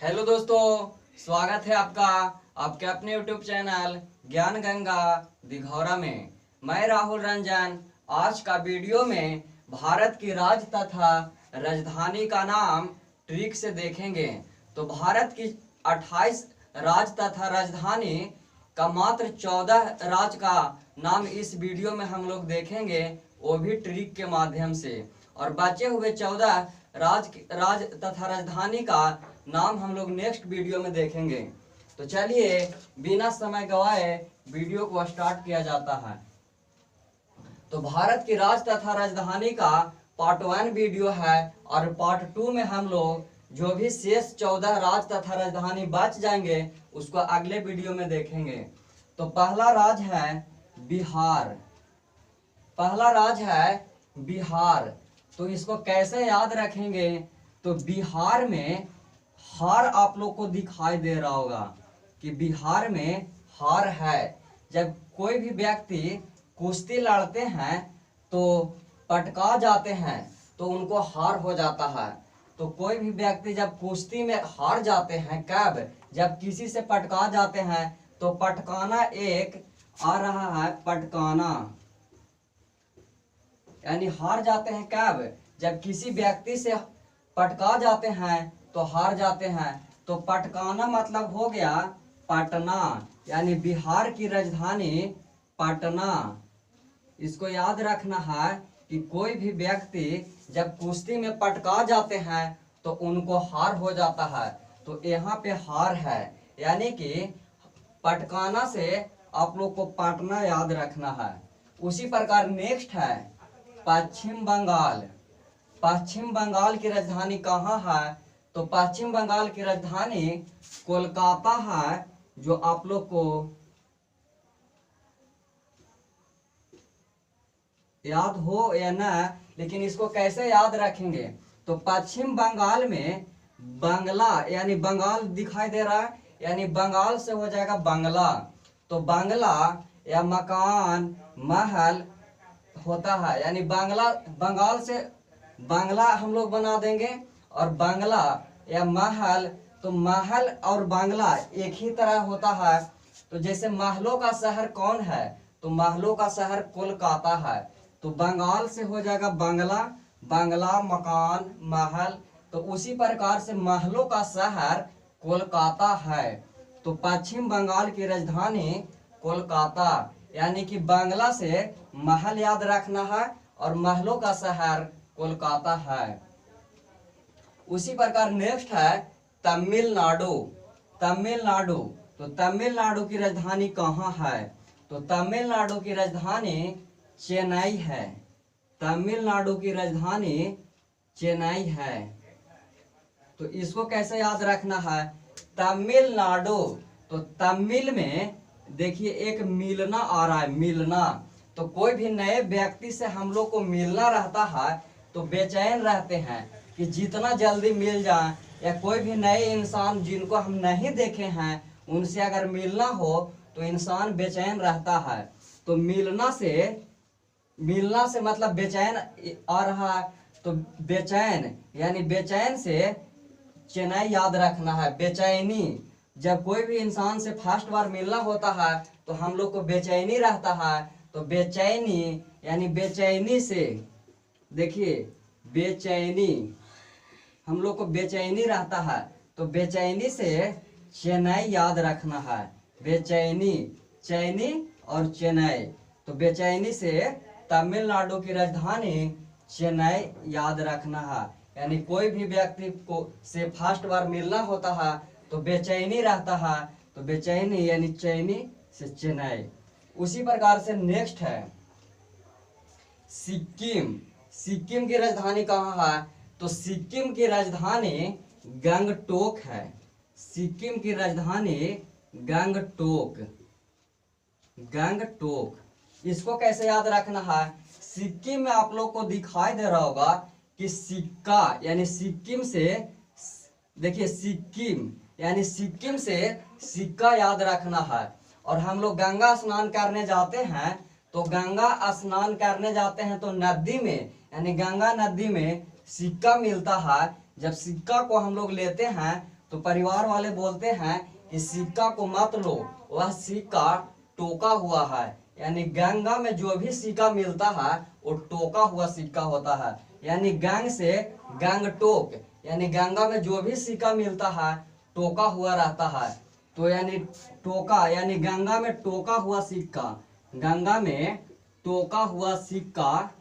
Hello दोस्तों, स्वागत है आपका आपके अपने YouTube चैनल ज्ञान गंगा दिघौरा में। मैं राहुल रंजन आज का वीडियो में भारत की राज्य तथा राजधानी का नाम ट्रिक से देखेंगे। तो भारत की 28 राज्य तथा राजधानी का मात्र 14 राज्य का नाम इस वीडियो में हम लोग देखेंगे, वो भी ट्रिक के माध्यम से। और बचे हुए 14 राज्य तथा राजधानी का नाम हम लोग नेक्स्ट वीडियो में देखेंगे। तो चलिए बिना समय गवाए वीडियो को स्टार्ट किया जाता है। तो भारत की राज्य तथा राजधानी का पार्ट 1 वीडियो है और पार्ट 2 में हम लोग जो भी शेष 14 राज्य तथा राजधानी बच जाएंगे उसको अगले वीडियो में देखेंगे। तो पहला राज्य है बिहार। पहला राज्य है बिहार। तो इसको कैसे याद रखेंगे? तो बिहार में हार आप लोग को दिखाई दे रहा होगा कि बिहार में हार है। जब कोई भी व्यक्ति कुश्ती लड़ते हैं तो पटका जाते हैं तो उनको हार हो जाता है। तो कोई भी व्यक्ति जब कुश्ती में हार जाते हैं, कब? जब किसी से पटका जाते हैं। तो पटकाना एक आ रहा है, पटकाना यानी हार जाते हैं कब? जब किसी व्यक्ति से पटका जाते हैं तो हार जाते हैं। तो पटकाना मतलब हो गया पटना, यानी बिहार की राजधानी पटना। इसको याद रखना है कि कोई भी व्यक्ति जब कुश्ती में पटका जाते हैं तो उनको हार हो जाता है। तो यहाँ पे हार है, यानी कि पटकाना से आप लोग को पटना याद रखना है। उसी प्रकार नेक्स्ट है पश्चिम बंगाल। पश्चिम बंगाल की राजधानी कहाँ है? तो पश्चिम बंगाल की राजधानी कोलकाता है, जो आप लोग को याद हो या ना, लेकिन इसको कैसे याद रखेंगे? तो पश्चिम बंगाल में बंगला यानी बंगाल दिखाई दे रहा है, यानी बंगाल से हो जाएगा बंगला। तो बंगला या मकान महल होता है, यानी बंगाल से बंगला हम लोग बना देंगे। और बंगला या महल, तो महल और बंगला एक ही तरह होता है। तो जैसे महलों का शहर कौन है? तो महलों का शहर कोलकाता है। तो बंगाल से हो जाएगा बंगला, बंगला मकान महल। तो उसी प्रकार से महलों का शहर कोलकाता है। तो पश्चिम बंगाल की राजधानी कोलकाता, यानी कि बंगला से महल याद रखना है और महलों का शहर कोलकाता है। उसी प्रकार नेक्स्ट है तमिलनाडु। तमिलनाडु, तो तमिलनाडु की राजधानी कहाँ है? तो तमिलनाडु की राजधानी चेन्नई है। तमिलनाडु की राजधानी चेन्नई है। तो इसको कैसे याद रखना है? तमिलनाडु, तो तमिल में देखिए एक मिलना आ रहा है, मिलना। तो कोई भी नए व्यक्ति से हम लोग को मिलना रहता है तो बेचैन रहते हैं कि जितना जल्दी मिल जाए, या कोई भी नए इंसान जिनको हम नहीं देखे हैं उनसे अगर मिलना हो तो इंसान बेचैन रहता है। तो मिलना से मतलब बेचैन आ रहा है। तो बेचैन यानी बेचैन से चेन्नई याद रखना है, बेचैनी। जब कोई भी इंसान से फर्स्ट बार मिलना होता है तो हम लोग को बेचैनी रहता है। तो बेचैनी यानी बेचैनी से, देखिए बेचैनी, हम लोग को बेचैनी रहता है। तो बेचैनी से चेन्नई याद रखना है। बेचैनी, चैनी और चेन्नई। तो बेचैनी से तमिलनाडु की राजधानी चेन्नई याद रखना है। यानी कोई भी व्यक्ति को से फर्स्ट बार मिलना होता है तो बेचैनी रहता है। तो बेचैनी यानी चैनी से चेन्नई। उसी प्रकार से नेक्स्ट है सिक्किम। सिक्किम की राजधानी कहाँ है? तो सिक्किम की राजधानी गंगटोक है। सिक्किम की राजधानी गंगटोक, गंगटोक। इसको कैसे याद रखना है? सिक्किम में आप लोग को दिखाई दे रहा होगा कि सिक्का, यानी सिक्किम से, देखिए सिक्किम यानी सिक्किम से सिक्का याद रखना है। और हम लोग गंगा स्नान करने जाते हैं तो गंगा स्नान करने जाते हैं तो नदी में, यानी गंगा नदी में सिक्का मिलता है। जब सिक्का को हम लोग लेते हैं तो परिवार वाले बोलते हैं कि सिक्का को मत लो, वह सिक्का टोका हुआ है। यानी गंगा में जो भी सिक्का मिलता है वो टोका हुआ सिक्का होता है। यानी गंग से गंगटोक, यानी गंगा में जो भी सिक्का मिलता है टोका हुआ रहता है। तो यानी टोका, यानी गंगा में टोका हुआ सिक्का, गंगा में टोका हुआ सिक्का,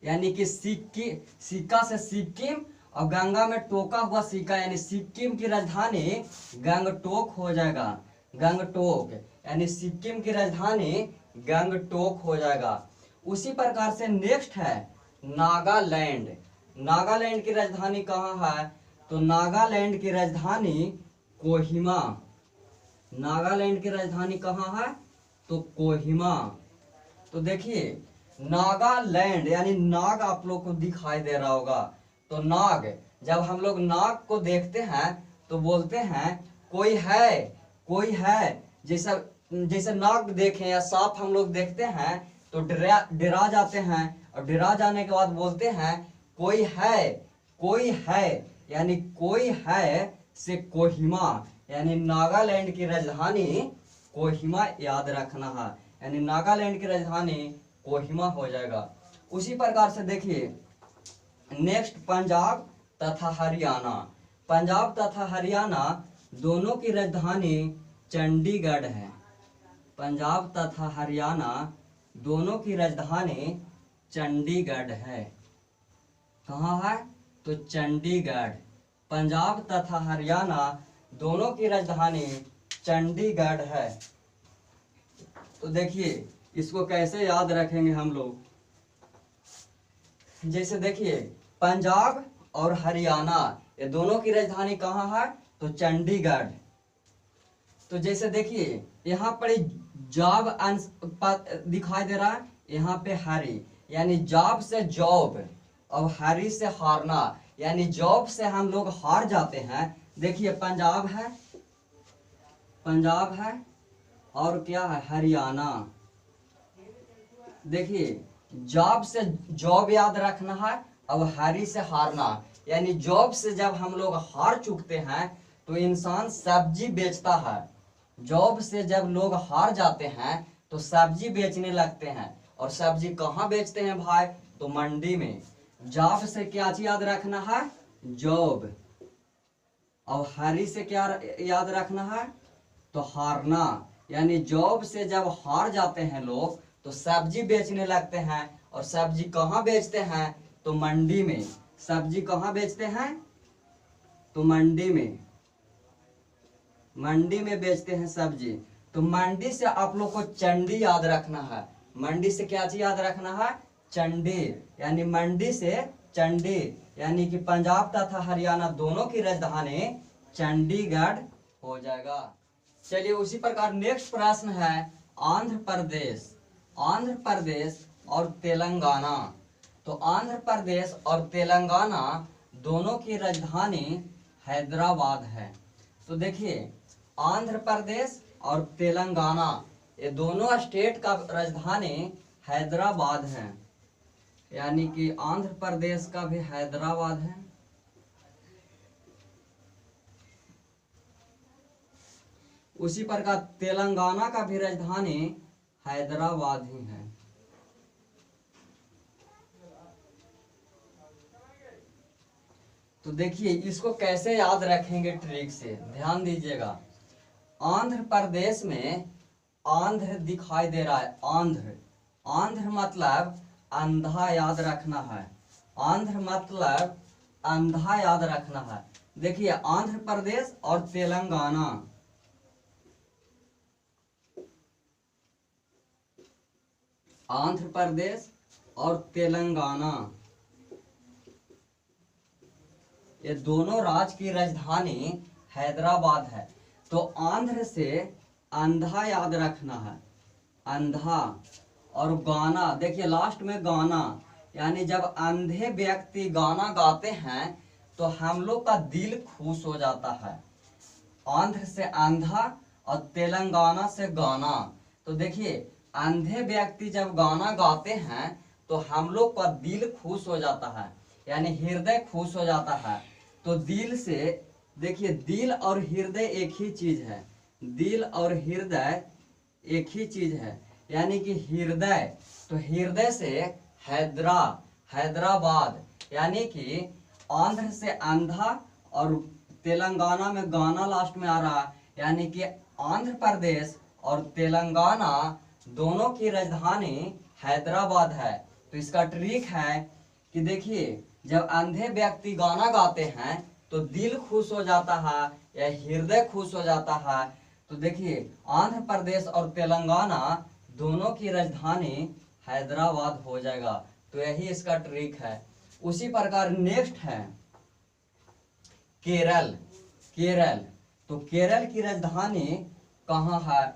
यानी कि सिक्का से सिक्किम, और गंगा में टोका हुआ सिक्का, यानी सिक्किम की राजधानी गंगटोक हो जाएगा। गंगटोक यानी सिक्किम की राजधानी गंगटोक हो जाएगा। उसी प्रकार से नेक्स्ट है नागालैंड। नागालैंड की राजधानी कहाँ है? तो नागालैंड की राजधानी कोहिमा। नागालैंड की राजधानी कहाँ है? तो कोहिमा। तो देखिए नागालैंड, यानी नाग आप लोग को दिखाई दे रहा होगा। तो नाग, जब हम लोग नाग को देखते हैं तो बोलते हैं कोई है, कोई है। जैसे नाग देखें या सांप हम लोग देखते हैं तो डरा जाते हैं, और डरा जाने के बाद बोलते हैं कोई है, कोई है। यानी कोई है से कोहिमा, यानी नागालैंड की राजधानी कोहिमा याद रखना है। यानी नागालैंड की राजधानी कोहिमा हो जाएगा। उसी प्रकार से देखिए नेक्स्ट पंजाब तथा हरियाणा। पंजाब तथा हरियाणा दोनों की राजधानी चंडीगढ़ है। पंजाब तथा हरियाणा दोनों की राजधानी चंडीगढ़ है। कहाँ है? तो चंडीगढ़। पंजाब तथा हरियाणा दोनों की राजधानी चंडीगढ़ है। तो देखिए इसको कैसे याद रखेंगे हम लोग। जैसे देखिए पंजाब और हरियाणा ये दोनों की राजधानी कहाँ है? तो चंडीगढ़। तो जैसे देखिए यहाँ पर जॉब दिखाई दे रहा है, यहाँ पे हरी, यानी जॉब से जॉब और हरी से हारना, यानी जॉब से हम लोग हार जाते हैं। देखिए पंजाब है, पंजाब है, और क्या है? हरियाणा। देखिए जॉब से जॉब याद रखना है, अब हरी से हारना, यानी जॉब से जब हम लोग हार चुकते हैं तो इंसान सब्जी बेचता है। जॉब से जब लोग हार जाते हैं तो सब्जी बेचने लगते हैं। और सब्जी कहाँ बेचते हैं भाई? तो मंडी में। जॉब से क्या चीज याद रखना है? जॉब। और हरी से क्या याद रखना है? तो हारना। यानी जॉब से जब हार जाते हैं लोग तो सब्जी बेचने लगते हैं। और सब्जी कहाँ बेचते हैं? तो मंडी में। सब्जी कहाँ बेचते हैं? तो मंडी में। मंडी में बेचते हैं सब्जी। तो मंडी से आप लोग को चंडी याद रखना है। मंडी से क्या चीज याद रखना है? चंडी। यानी मंडी से चंडी, यानी कि पंजाब तथा हरियाणा दोनों की राजधानी चंडीगढ़ हो जाएगा। चलिए उसी प्रकार नेक्स्ट प्रश्न है आंध्र प्रदेश। आंध्र प्रदेश और तेलंगाना। तो आंध्र प्रदेश और तेलंगाना दोनों की राजधानी हैदराबाद है। तो देखिए आंध्र प्रदेश और तेलंगाना ये दोनों स्टेट का राजधानी हैदराबाद है। यानी कि आंध्र प्रदेश का भी हैदराबाद है, उसी प्रकार तेलंगाना का भी राजधानी हैदराबाद ही है। तो देखिए इसको कैसे याद रखेंगे ट्रिक से, ध्यान दीजिएगा। आंध्र प्रदेश में आंध्र दिखाई दे रहा है, आंध्र। आंध्र मतलब अंधा याद रखना है। आंध्र मतलब अंधा याद रखना है। देखिए आंध्र प्रदेश और तेलंगाना, आंध्र प्रदेश और तेलंगाना ये दोनों राज्य की राजधानी हैदराबाद है। तो आंध्र से अंधा याद रखना है, अंधा। और गाना, देखिए लास्ट में गाना, यानी जब अंधे व्यक्ति गाना गाते हैं तो हम लोग का दिल खुश हो जाता है। आंध्र से अंधा और तेलंगाना से गाना। तो देखिए अंधे व्यक्ति जब गाना गाते हैं तो हम लोग का दिल खुश हो जाता है, यानी हृदय खुश हो जाता है। तो दिल से देखिए, दिल और हृदय एक ही चीज है, दिल और हृदय एक ही चीज है। यानी कि हृदय, तो हृदय से हैदराबाद, यानी कि आंध्र से अंधा और तेलंगाना में गाना लास्ट में आ रहा, यानी कि आंध्र प्रदेश और तेलंगाना दोनों की राजधानी हैदराबाद है। तो इसका ट्रिक है कि देखिए, जब अंधे व्यक्ति गाना गाते हैं तो दिल खुश हो जाता है या हृदय खुश हो जाता है। तो देखिए, आंध्र प्रदेश और तेलंगाना दोनों की राजधानी हैदराबाद हो जाएगा। तो यही इसका ट्रिक है। उसी प्रकार नेक्स्ट है केरल। केरल, तो केरल की राजधानी कहाँ है?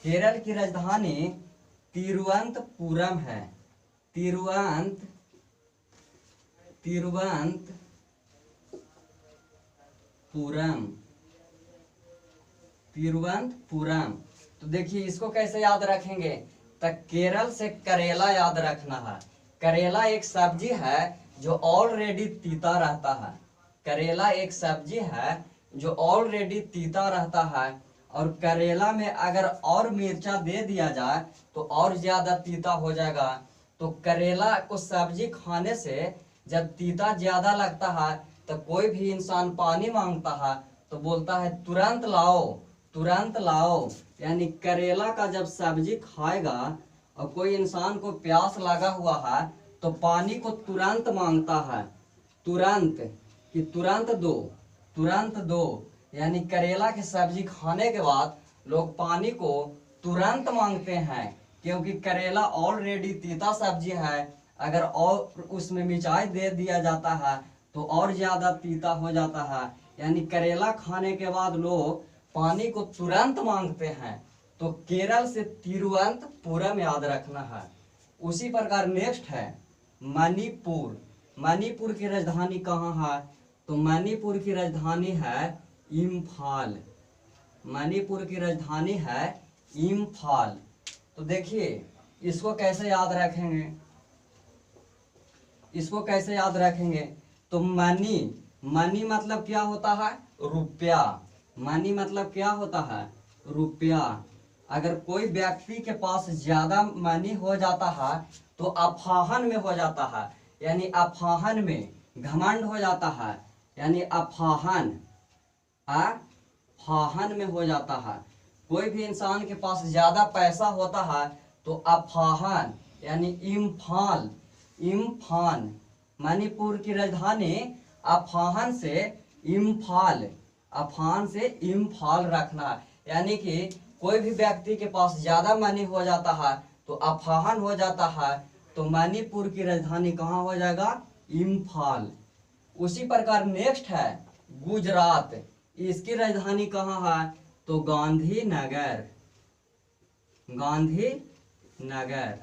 केरल की राजधानी तिरुवनंतपुरम है। तिरुवनंतपुरम। तो देखिए, इसको कैसे याद रखेंगे? तो केरल से करेला याद रखना है। करेला एक सब्जी है जो ऑलरेडी तीता रहता है। करेला एक सब्जी है जो ऑलरेडी तीता रहता है, और करेला में अगर और मिर्चा दे दिया जाए तो और ज्यादा तीता हो जाएगा। तो करेला को सब्जी खाने से जब तीता ज्यादा लगता है तो कोई भी इंसान पानी मांगता है तो बोलता है तुरंत लाओ, तुरंत लाओ। यानी करेला का जब सब्जी खाएगा और कोई इंसान को प्यास लगा हुआ है तो पानी को तुरंत मांगता है, तुरंत, कि तुरंत दो, तुरंत दो। यानी करेला की सब्जी खाने के बाद लोग पानी को तुरंत मांगते हैं, क्योंकि करेला ऑलरेडी तीता सब्जी है। अगर और उसमें मिर्चाई दे दिया जाता है तो और ज्यादा तीता हो जाता है। यानी करेला खाने के बाद लोग पानी को तुरंत मांगते हैं। तो केरल से तिरुवनंतपुरम याद रखना है। उसी प्रकार नेक्स्ट है मणिपुर। मणिपुर की राजधानी कहाँ है? तो मणिपुर की राजधानी है इम्फाल। मणिपुर की राजधानी है इम्फाल। तो देखिए, इसको कैसे याद रखेंगे? इसको कैसे याद रखेंगे? तो मनी, मनी मतलब क्या होता है? रुपया। मनी मतलब क्या होता है? रुपया। अगर कोई व्यक्ति के पास ज्यादा मनी हो जाता है तो अफाहन में हो जाता है, यानी अफाहन में घमंड हो जाता है, यानी अफाहन, अफाहन में हो जाता है। कोई भी इंसान के पास ज्यादा पैसा होता है तो अफाहन, यानी इम्फाल, इम्फान। मणिपुर की राजधानी अफाहन से इम्फाल, अफाहन से इम्फाल रखना। यानी कि कोई भी व्यक्ति के पास ज्यादा मनी हो जाता है तो अफाहन हो जाता है। तो मणिपुर की राजधानी कहाँ हो जाएगा? इम्फाल। उसी प्रकार नेक्स्ट है गुजरात। इसकी राजधानी कहाँ है? तो गांधीनगर, गांधीनगर।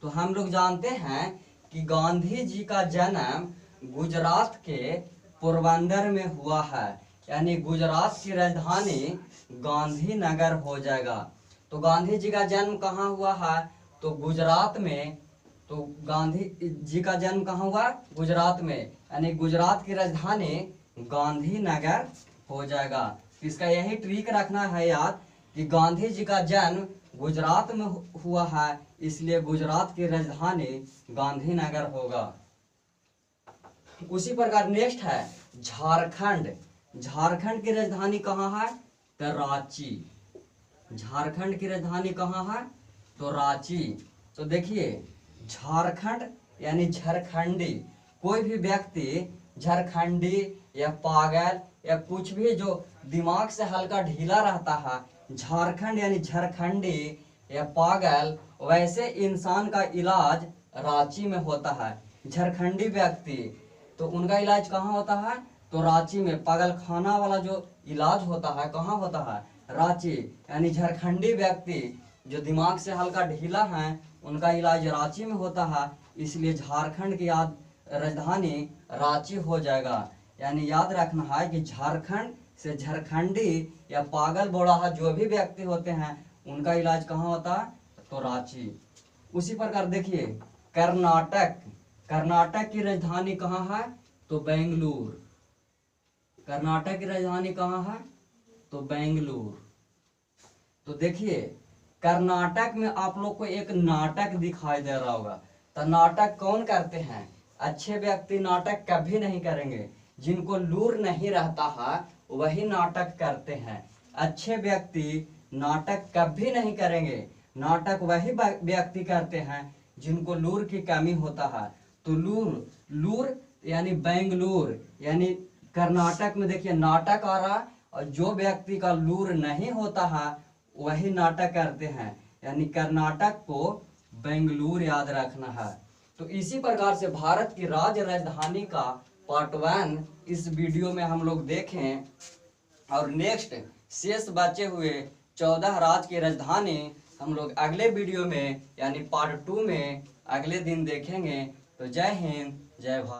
तो हम लोग जानते हैं कि गांधी जी का जन्म गुजरात के पोरबंदर में हुआ है, यानी गुजरात की राजधानी गांधीनगर हो जाएगा। तो गांधी जी का जन्म कहाँ हुआ है? तो गुजरात में। तो गांधी जी का जन्म कहाँ हुआ? गुजरात में, यानी गुजरात की राजधानी गांधीनगर हो जाएगा। तो इसका यही ट्रिक रखना है याद कि गांधी जी का जन्म गुजरात में हुआ है, इसलिए गुजरात की राजधानी गांधीनगर होगा। उसी प्रकार नेक्स्ट है झारखंड। झारखंड की राजधानी कहाँ है? तो रांची। झारखंड की राजधानी कहाँ है? तो रांची। तो देखिए, झारखंड यानी झारखंडी। कोई भी व्यक्ति झारखंडी या पागल या कुछ भी जो दिमाग से हल्का ढीला रहता है, झारखंड यानी झारखंडी या पागल, वैसे इंसान का इलाज रांची में होता है। झारखंडी व्यक्ति, तो उनका इलाज कहाँ होता है? तो रांची में। पागल खाना वाला जो इलाज होता है कहाँ होता है? रांची। यानी झारखंडी व्यक्ति जो दिमाग से हल्का ढीला है उनका इलाज रांची में होता है, इसलिए झारखंड की राजधानी रांची हो जाएगा। यानी याद रखना है कि झारखंड से झारखंडी या पागल बोड़ाहा जो भी व्यक्ति होते हैं उनका इलाज कहाँ होता है? तो रांची। उसी प्रकार देखिए कर्नाटक, कर्नाटक की राजधानी कहाँ है? तो बेंगलुरु। कर्नाटक की राजधानी कहाँ है? तो बेंगलुरु। तो देखिए कर्नाटक में आप लोग को एक नाटक दिखाई दे रहा होगा। तो नाटक कौन करते हैं? अच्छे व्यक्ति नाटक कभी नहीं करेंगे, जिनको लूर नहीं रहता है वही नाटक करते हैं। अच्छे व्यक्ति नाटक कभी नहीं करेंगे, नाटक वही व्यक्ति करते हैं जिनको लूर की कमी होता है। तो लूर, लूर यानी बेंगलुरु यानी कर्नाटक में देखिए नाटक आ रहा है, और जो व्यक्ति का लूर नहीं होता है वही नाटक करते हैं, यानी कर्नाटक को बेंगलुरु याद रखना है। तो इसी प्रकार से भारत की राज्य राजधानी का पार्ट 1 इस वीडियो में हम लोग देखें, और नेक्स्ट शेष बचे हुए 14 राज्य की राजधानी हम लोग अगले वीडियो में यानी पार्ट 2 में अगले दिन देखेंगे। तो जय हिंद, जय भारत।